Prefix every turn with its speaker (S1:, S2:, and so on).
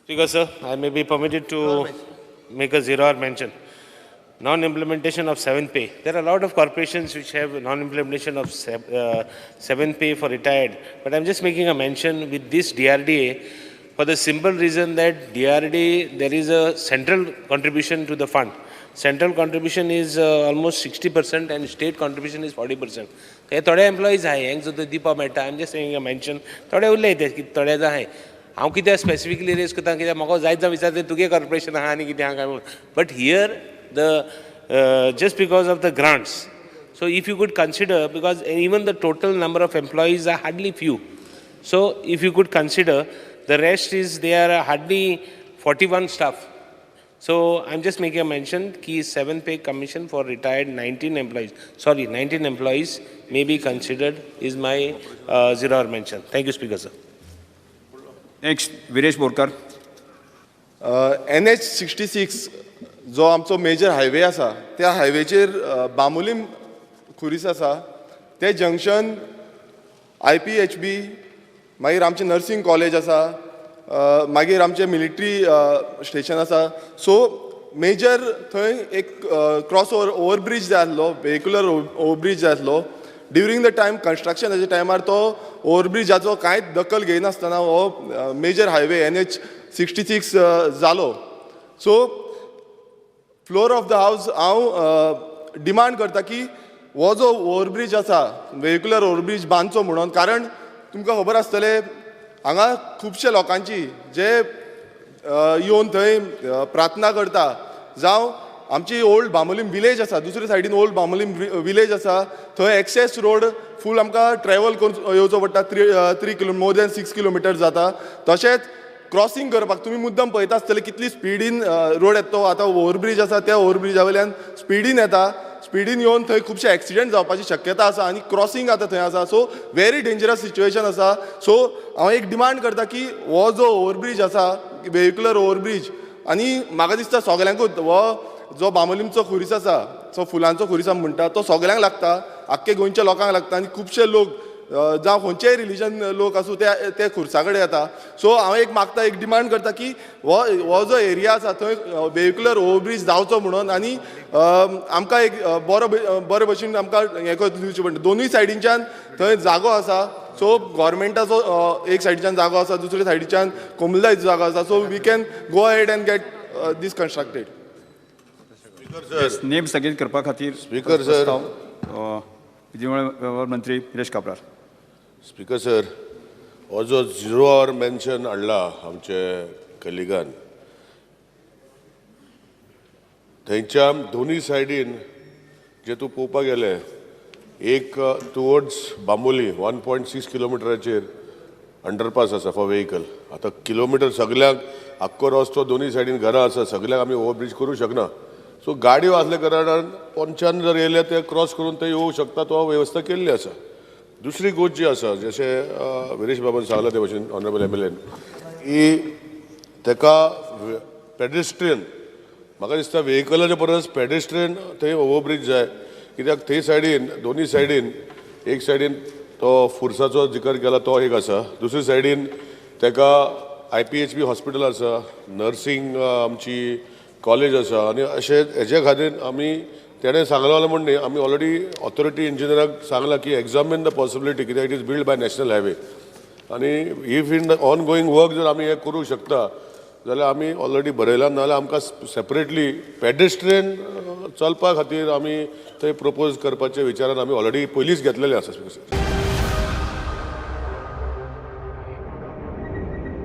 S1: Speaker, sir, I may be permitted to make a zero-hour mention. Non-implementation of 7th pay. There are a lot of corporations which have non-implementation of 7th pay for retired. But I'm just making a mention with this DRDA for the simple reason that DRDA, there is a central contribution to the fund. Central contribution is almost 60% and state contribution is 40%. हे थोडे employees आहे हांक सुद्दां दिवपाक मेळटा. I am just saying a mention. थोडे उरले ते थोडे जो आहे हांव कित्याक स्पेसिफिकली रेज करता कित्याक म्हाका जायत जावन विचारता तुगे कॉर्पोरेशन आहा आनी कितें आहा काय म्हणून. But here the just because of the grants. So if you could consider, because even the total number of employees are hardly few. So if you could consider, the rest is there are hardly 41 staff. So I'm just making a mention, key 7th pay commission for retired 19 employees may be considered is my zero-hour mention. Thank you, Speaker, sir.
S2: Next, Viresh Borkar.
S3: NH 66 जो आमचो major highway आसा त्या हायवेचेर बांबोलीम खुरीस आसा ते junction IPHB मागीर आमचे nursing college आसा मागीर आमचे मिलिटरी स्टेशन आसा. सो मेजर थंय एक क्रॉस ओवरब्रिज जाय आसलो, व्हेहिक्युलर ओवरब्रिज जाय आसलो. ड्युरींग द टायम कन्स्ट्रक्शनाच्या टायमार तो ओवरब्रिजाचो कांयच दखल घेयनासतना हो मेजर हायवे NH 66 जालो. सो फ्लोर ऑफ द हावस हांव डिमांड करता की हो जो ओवरब्रिज आसा व्हेहिक्युलर ओवरब्रिज बांदचो म्हणून. कारण तुमकां खबर आसतलें हांगा खुबशे लोकांची जे येवन थंय प्रार्थना करता जावं आमची ओल्ड बांबोलीम विलेज आसा, दुसरे सायडीन ओल्ड बांबोलीम विलेज आसा, थंय एक्सेस रोड फूल आमकां ट्रॅवल करून येवचो पडटा. 3 मोर दॅन 6 किलोमिटर जाता. तशेंच क्रॉसिंग करपाक तुमी मुद्दम पळयता आसतले कितली स्पिडीन रोड येता. तो आतां ओवरब्रिज आसा त्या ओवरब्रिजा वयल्यान स्पिडीन येता. स्पिडीन येवन थंय खुबशे एक्सिडेंट जावपाची शक्यता आसा आनी क्रॉसिंग आतां थंय आसा. सो व्हेरी डेंजरस सिच्युएशन आसा. सो हांव एक डिमांड करता की हो जो ओवरब्रिज आसा व्हेहिक्युलर ओवरब्रिज आनी म्हाका दिसता सगल्यांकूच हो जो बांबोलीमचो खुरीस आसा जो फुलांचो खुरीस आमी म्हणटा तो सगल्यांक लागता, आख्खे गोंयच्या लोकांक लागता आनी खुबशे लोक जावं खंयचेय रिलीजन लोक आसूं ते खुर्सा कडेन येता. सो हांव एक मागता, एक डिमांड करता की हो जो एरिया आसा थंय व्हेहिक्युलर ओवरब्रिज जावचो म्हणून आनी आमकां एक बरे भशेन आमकां हें दिवचें पडटा. दोनूय सायडींच्यान थंय जागो आसा. सो गव्हर्मेंटाचो एक सायडीच्यान जागो आसा, दुसरे सायडीच्यान कोमुलदायचो जागो आसा. So we can go ahead and get this constructed.
S2: नेम स्थगीत करपा खातीर
S4: स्पीकर सर,
S2: विधिमंडळ वेव्हार मंत्री निलेश काब्राल.
S4: स्पीकर सर, हो जो झिरो आवर मेन्शन हाडला आमचे कलिगान, थंयच्या दोनूय सायडीन जे तूं पळोवपाक गेले एक टुवर्ड्स बांबोली 1.6 किलोमिटराचेर अंडरपास आसा फॉर व्हेहिकल. आतां किलोमिटर सगळ्यांक आख्खो रस्तो दोनूय सायडीन घरां आसा, सगळ्यांक आमी ओवरब्रिज करूं शकना. सो गाडयो आसल्या कारणान पोंच्यान जर येयले ते क्रॉस करून ते येवं शकता, तो वेवस्था केल्ली आसा. दुसरी गोष्ट जी आसा जशें विरेश बाबान सांगला ते भशेन ऑनरेबल MLA की तेका पेडेस्ट्रियन म्हाका दिसता व्हेहिकलाच्या परस पेडेस्ट्रियन थंय ओवरब्रिज जाय. कित्याक थंय सायडीन दोनूय सायडीन एक सायडीन तो फुर्साचो जिकर केला तो एक आसा, दुसरे सायडीन तेका IPHB हॉस्पिटल आसा, नर्सिंग आमची कॉलेज आसा आनी अशें हेजे खातीर आमी तेणें सांगलें म्हणून आमी ऑलरेडी ऑथॉरिटी इंजिनियराक सांगलां की एग्जामीन द पॉसिबिलिटी कित्याक it is build by national highway आनी if in the ongoing work जर आमी हें करूं शकता जाल्यार आमी ऑलरेडी बरयलां. नाजाल्यार आमकां सेपरेटली पेडेस्ट्रियन चलपा खातीर आमी थंय प्रपोज करपाच्या विचारान आमी ऑलरेडी पयलींच घेतलेलें आसा.